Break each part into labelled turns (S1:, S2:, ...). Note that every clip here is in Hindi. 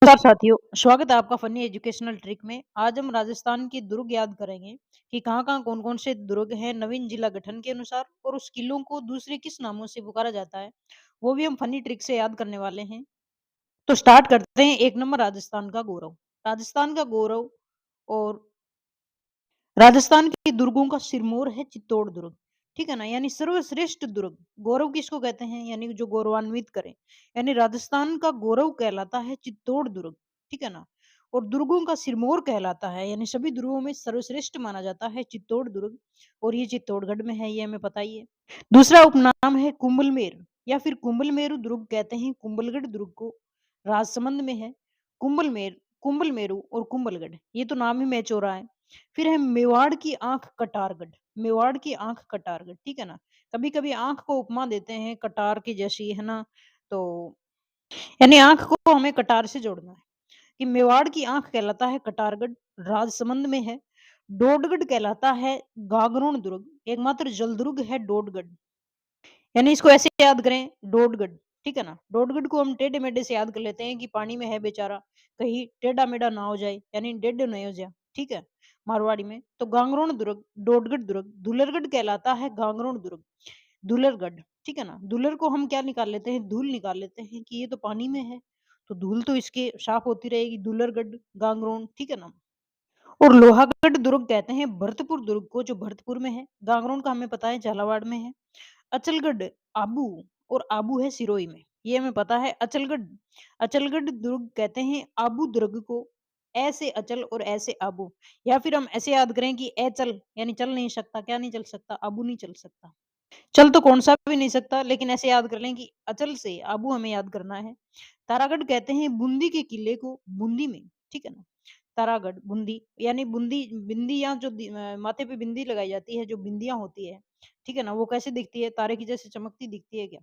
S1: नमस्कार साथियों, स्वागत है आपका फनी एजुकेशनल ट्रिक में। आज हम राजस्थान की दुर्ग याद करेंगे कि कहाँ-कहाँ, कौन-कौन से दुर्ग हैं नवीन जिला गठन के अनुसार और उस किलों को दूसरे किस नामों से पुकारा जाता है, वो भी हम फनी ट्रिक से याद करने वाले हैं। तो स्टार्ट करते हैं। 1 नंबर राजस्थान का गौरव। राजस्थान का गौरव और राजस्थान के दुर्गों का सिरमौर है चित्तौड़ दुर्ग। ठीक है ना? यानी सर्वश्रेष्ठ दुर्ग। गौरव किसको कहते हैं? यानी जो गौरवान्वित करे। यानी राजस्थान का गौरव कहलाता है चित्तौड़ दुर्ग। ठीक है ना? और दुर्गों का सिरमौर कहलाता है, यानी सभी दुर्गों में सर्वश्रेष्ठ माना जाता है चित्तौड़ दुर्ग। और ये चित्तौड़गढ़ में है, ये हमें पता ही है। दूसरा उपनाम है कुंभलमेर या फिर कुंभलमेरु दुर्ग कहते हैं कुंभलगढ़ दुर्ग को। राजसमंद में है कुंभलमेर, कुंभलमेरु और कुंभलगढ़। ये तो नाम ही मैच हो रहा है। फिर है मेवाड़ की आंख कटारगढ़। मेवाड़ की आंख कटारगढ़। ठीक है ना? कभी-कभी आंख को उपमा देते हैं कटार की जैसी, है ना? तो यानी आंख को हमें कटार से जोड़ना है कि मेवाड़ की आंख कहलाता है कटारगढ़, राजसमंद में है। डोडगढ़ कहलाता है गागरोन दुर्ग। एकमात्र जलदुर्ग है डोडगढ़। यानी इसको ऐसे याद करें डोडगढ़। ठीक है ना? डोडगढ़ को हम टेढ़े मेढ़े से याद कर लेते हैं कि पानी में है बेचारा, कहीं टेढ़ा मेढ़ा ना हो जाए, यानी डेढ़ नहीं हो जाए। ठीक है? मारवाड़ी में तो गांगरोन दुर्ग, डोडगढ़ दुर्ग, दुलरगढ़ कहलाता है गांगरोन दुर्ग। दुलरगढ़। ठीक है ना? दुलर को हम क्या निकाल लेते हैं? धूल निकाल लेते हैं कि ये तो पानी में है, तो धूल तो इसके साफ होती रहेगी। दुलरगढ़, गांगरोन। ठीक है ना? और लोहागढ़ दुर्ग कहते हैं भरतपुर दुर्ग को, जो भरतपुर में है। गांगरोन का हमें पता है झालावाड़ में है। अचलगढ़ आबू, और आबू है सिरोही में, ये हमें पता है। अचलगढ़, अचलगढ़ दुर्ग कहते हैं आबू दुर्ग को। ऐसे अचल और ऐसे आबू, या फिर हम ऐसे याद करें कि अचल यानी चल नहीं सकता। क्या नहीं चल सकता? आबू नहीं चल सकता। चल तो कौन सा भी नहीं सकता, लेकिन ऐसे याद कर लें कि अचल से आबू हमें याद करना है। तारागढ़ कहते हैं बूंदी के किले को, बूंदी में। ठीक है ना? तारागढ़, बूंदी, यानी बूंदी बिंदियाँ जो माथे पे बिंदी लगाई जाती है, जो बिंदियाँ होती है, ठीक है ना? वो कैसे दिखती है? तारे की जैसे चमकती दिखती है क्या?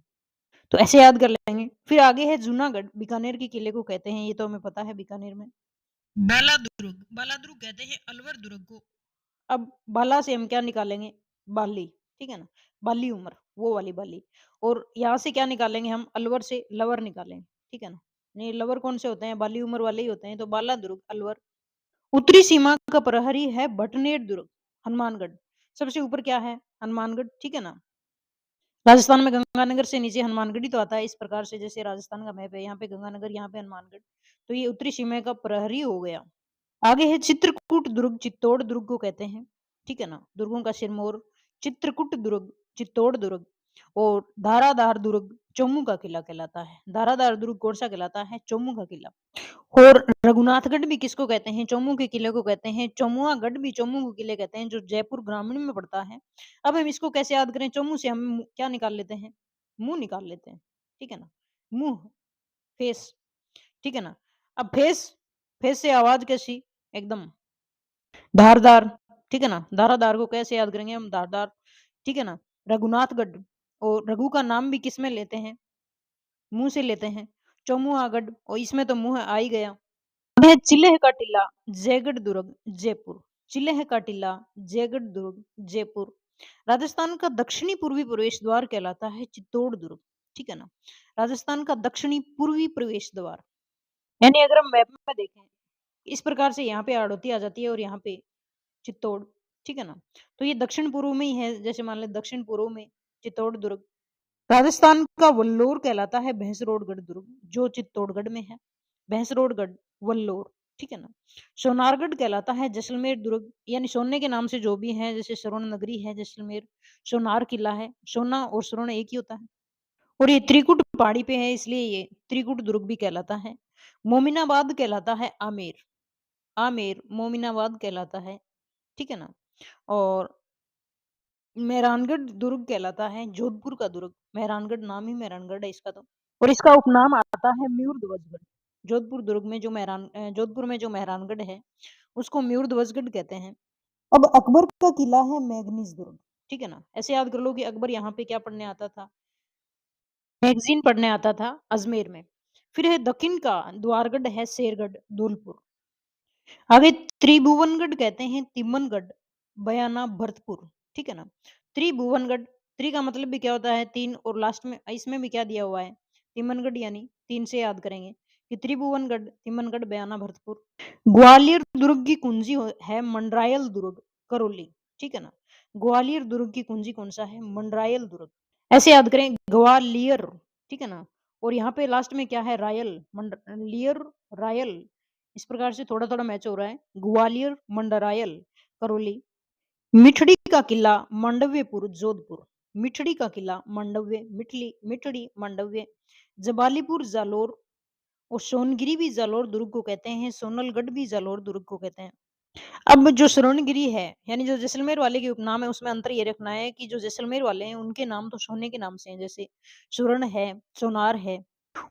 S1: तो ऐसे याद कर लेंगे। फिर आगे है जूनागढ़, बीकानेर के किले को कहते हैं, ये तो हमें पता है बीकानेर में। बालादुर्ग, बालादुर्ग कहते हैं अलवर दुर्ग को। अब बाला से हम क्या निकालेंगे? बाली। ठीक है ना? बाली उमर, वो वाली बाली। और यहाँ से क्या निकालेंगे हम? अलवर से लवर निकालेंगे। ठीक है ना? नहीं, लवर कौन से होते हैं? बाली उमर वाले ही होते हैं, तो बाला दुर्ग, अलवर। उत्तरी सीमा का प्रहरी है भटनेर दुर्ग, हनुमानगढ़। सबसे ऊपर क्या है? हनुमानगढ़। ठीक है ना? राजस्थान में गंगानगर से नीचे हनुमानगढ़ ही तो आता है। इस प्रकार से जैसे राजस्थान का मैप है, यहाँ पे गंगानगर, यहाँ पे हनुमानगढ़। तो ये उत्तरी सीमा का प्रहरी हो गया। आगे है चित्रकूट दुर्ग, चित्तौड़ दुर्ग को कहते हैं। ठीक है ना? दुर्गों का सिरमौर चित्रकूट दुर्ग, चित्तौड़ दुर्ग। और धाराधार दुर्ग चौमू का किला कहलाता है। धाराधार दुर्ग कौन सा कहलाता है? चौमू का किला। और रघुनाथगढ़ भी किसको कहते हैं? चौमू के किले को कहते हैं। चौमुआगढ़ भी चौमू के किले कहते हैं, जो जयपुर ग्रामीण में पड़ता है। अब हम इसको कैसे याद करें? चौमू से हम क्या निकाल लेते हैं? मुंह निकाल लेते हैं। ठीक है ना? मुंह, फेस। ठीक है ना? अब फेस, फेस से आवाज कैसी? एकदम धारदार। ठीक है ना? धारादार को कैसे याद करेंगे हम? धारदार। ठीक है ना? रघुनाथगढ़, और रघु का नाम भी किसमें लेते हैं? मुंह से लेते हैं। चौमुआगढ़, और इसमें तो मुंह आ ही गया। है चिल्लेह का टीला, जयगढ़ दुर्ग, जयपुर। चिल्लेह का टीला, जयगढ़ दुर्ग, जयपुर। राजस्थान का दक्षिणी पूर्वी प्रवेश द्वार कहलाता है चित्तौड़ दुर्ग। ठीक है ना? राजस्थान का दक्षिणी पूर्वी प्रवेश द्वार। यानी अगर हम मैप में देखें, इस प्रकार से यहाँ पे आड़ोती आ जाती है और यहाँ पे चित्तौड़। ठीक है ना? तो ये दक्षिण पूर्व में ही है, जैसे मान लें दक्षिण पूर्व में चित्तौड़ दुर्ग। राजस्थान का वल्लोर कहलाता है भैंसरोडगढ़ दुर्ग, जो चित्तौड़गढ़ में है। भैंसरोडगढ़, वल्लोर। ठीक है ना? सोनारगढ़ कहलाता है जैसलमेर दुर्ग, यानी सोने के नाम से जो भी है, जैसे स्वर्ण नगरी है जैसलमेर, सोनार किला है। सोना और स्वर्ण एक ही होता है। और ये त्रिकुट पहाड़ी पे है, इसलिए ये त्रिकुट दुर्ग भी कहलाता है। मोमिनाबाद कहलाता है आमेर, आमेर मोमिनाबाद कहलाता है। ठीक है ना? और मेहरानगढ़ दुर्ग कहलाता है जोधपुर का दुर्ग। मेहरानगढ़ नाम ही मेहरानगढ़ है इसका तो। और इसका उपनाम आता है म्यूरध्वजगढ़। जोधपुर दुर्ग में जो जोधपुर में जो मेहरानगढ़ है, उसको म्यूरध्वजगढ़ कहते हैं। अब अकबर का किला है मैगनीज दुर्ग। ठीक है ना? ऐसे याद कर लो कि अकबर यहाँ पे क्या पढ़ने आता था? मैगजीन पढ़ने आता था अजमेर में। फिर है दक्षिण का द्वारगढ़ है शेरगढ़, धौलपुर। आगे त्रिभुवनगढ़ कहते हैं तिम्मनगढ़, बयाना, भरतपुर। ठीक है ना? त्रिभुवनगढ़, त्रि का मतलब भी क्या होता है? 3, और लास्ट में इसमें भी क्या दिया हुआ है? तिम्मनगढ़, यानी 3 से याद करेंगे कि त्रिभुवनगढ़, तिमनगढ़, बयाना, भरतपुर। ग्वालियर दुर्ग की कुंजी है मंडरायल दुर्ग, करौली। ठीक है ना? ग्वालियर दुर्ग की कुंजी कौन सा है? मंडरायल दुर्ग। ऐसे याद करें, ग्वालियर। ठीक है ना? और यहाँ पे लास्ट में क्या है? Royal, लियर, royal. इस प्रकार से थोड़ा थोड़ा मैच हो रहा है। ग्वालियर, मंडरायल, करौली। मिठड़ी का किला, मांडव्यपुर, जोधपुर। मिठड़ी का किला, मांडव्य, मिठली, मिठड़ी, मांडव्य। जबालीपुर, जालोर। और सोनगिरी भी जालोर दुर्ग को कहते हैं, सोनलगढ़ भी जालोर दुर्ग को कहते हैं। अब जो सोनगिरी है, यानी जो जैसलमेर वाले के उपनाम है, उसमें अंतर ये रखना है कि जो जैसलमेर वाले हैं, उनके नाम तो सोने के नाम से हैं, जैसे सुरण है, सोनार है।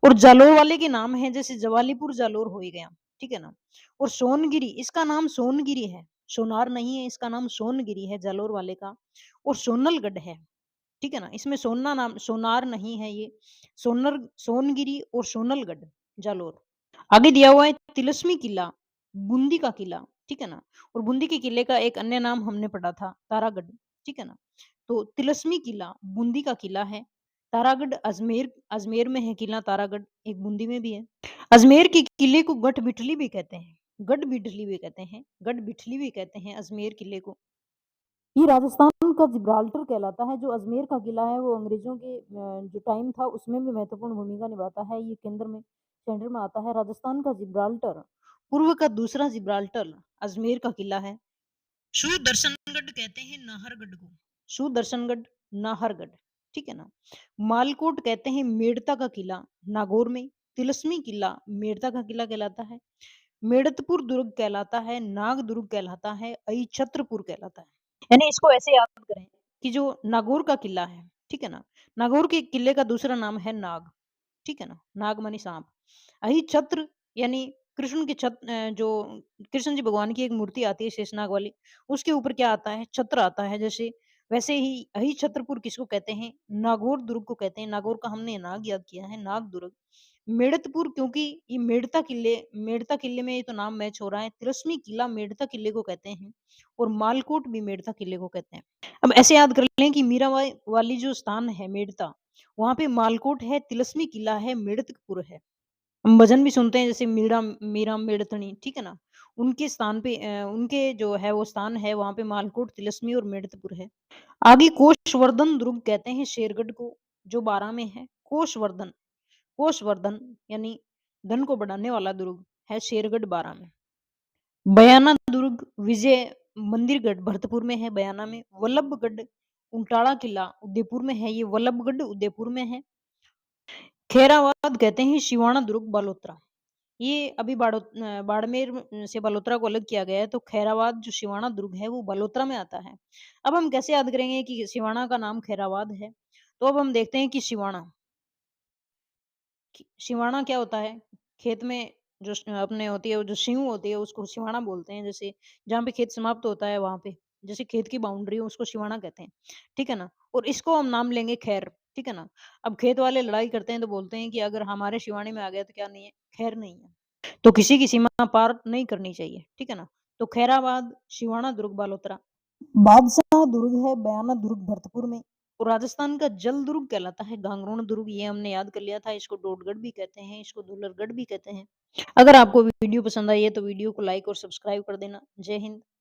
S1: और जालोर वाले के नाम है, जैसे जवालीपुर जालोर हो ही गया। ठीक है ना? और सोनगिरी, इसका नाम सोनगिरी है, सोनार नहीं है, इसका नाम सोनगिरी है जालोर वाले का। और सोनलगढ़ है। ठीक है ना? इसमें सोना नाम, सोनार नहीं है ये। सोनगिरी और सोनलगढ़, जालोर। आगे दिया हुआ है तिलस्मी किला, बूंदी का किला। ठीक है ना? और बूंदी के किले का एक अन्य नाम हमने पढ़ा था, तारागढ़। ठीक है ना? तो तिलस्मी किला बूंदी का किला है। तारागढ़ अजमेर, अजमेर में है किला तारागढ़, एक बूंदी में भी है। अजमेर के किले को गढ़ बिठली भी कहते हैं, गढ़ बिठली भी कहते हैं, गढ़ बिठली भी कहते हैं अजमेर किले को। ये राजस्थान का जिब्राल्टर कहलाता है। जो अजमेर का किला है, वो अंग्रेजों के जो टाइम था, उसमें भी महत्वपूर्ण भूमिका निभाता है। ये सेंटर में आता है। राजस्थान का जिब्राल्टर, पूर्व का दूसरा जिब्राल्टर, अजमेर का किला है। सुदर्शनगढ़ कहते हैं नाहरगढ़ को, सुदर्शनगढ़, नाहरगढ़। ठीक है ना? मालकोट कहते हैं मेड़ता का किला, नागौर में। तिलस्मी किला मेड़ता का किला कहलाता है। मेड़तपुर दुर्ग कहलाता है, नाग दुर्ग कहलाता है, अहिछत्रपुर कहलाता है। यानी इसको ऐसे याद करें कि जो नागौर का किला है, ठीक है ना? नागौर के किले का दूसरा नाम है नाग। ठीक है ना? नाग मानी सांप। अहिछत्र यानी कृष्ण के जो कृष्ण जी भगवान की एक मूर्ति आती है शेषनाग वाली, उसके ऊपर क्या आता है? छत्र आता है जैसे। वैसे ही अहिछत्रपुर किसको कहते हैं? नागौर दुर्ग को कहते हैं। नागौर का हमने नाग याद किया है, नाग दुर्ग। मेड़तपुर, क्योंकि ये मेड़ता किले में ये तो नाम मैच हो रहा है। तिलस्मी किला मेड़ता किले को कहते हैं। और मालकोट भी मेड़ता किले को कहते हैं। अब ऐसे याद कर लें कि मीराबाई वाली जो स्थान है मेड़ता, वहाँ पे मालकोट है, तिलस्मी किला है, मेड़तपुर है। हम भजन भी सुनते हैं, जैसे मीरा मीरा मेड़तनी, ठीक है ना? उनके स्थान पे उनके जो है वो स्थान है, वहाँ पे मालकोट, तिलस्मी और मेड़तपुर है। आगे कोषवर्धन दुर्ग कहते हैं शेरगढ़ को, जो 12 में है। कोषवर्धन, कोषवर्धन यानी धन को बढ़ाने वाला दुर्ग है, शेरगढ़ 12 में। बयाना दुर्ग, विजय मंदिरगढ़ भरतपुर में है, बयाना में। वल्लभगढ़, उंटाड़ा किला उदयपुर में है, ये वल्लभगढ़ उदयपुर में है। खेरावाद कहते हैं शिवाना दुर्ग बालोतरा। ये अभी बाड़मेर से बालोतरा को अलग किया गया है, तो खैराबाद जो शिवाना दुर्ग है, वो बालोतरा में आता है। अब हम कैसे याद करेंगे कि शिवाना का नाम खैराबाद है? तो अब हम देखते हैं कि शिवाना क्या होता है? खेत में जो अपने होती है, जो सींग होती है, उसको सिवाना बोलते हैं। जैसे जहाँ पे खेत समाप्त होता है, वहाँ पे जैसे खेत की बाउंड्री हो, उसको सिवाना कहते हैं। ठीक है ना? और इसको हम नाम लेंगे खैर। ठीक है ना? अब खेत वाले लड़ाई करते हैं तो बोलते हैं कि अगर हमारे सिवाने में आ गया तो क्या नहीं है? खैर नहीं है। तो किसी की सीमा पार नहीं करनी चाहिए। ठीक है ना? तो खैराबाद, सिवाना दुर्ग, बालोतरा। बादशाह दुर्ग है, बयाना दुर्ग भरतपुर में। और राजस्थान का जल दुर्ग कहलाता है गांगरोण दुर्ग, ये हमने याद कर लिया था। इसको डोडगढ़ भी कहते हैं, इसको दुलरगढ़ भी कहते हैं। अगर आपको वीडियो पसंद आई है तो वीडियो को लाइक और सब्सक्राइब कर देना। जय हिंद।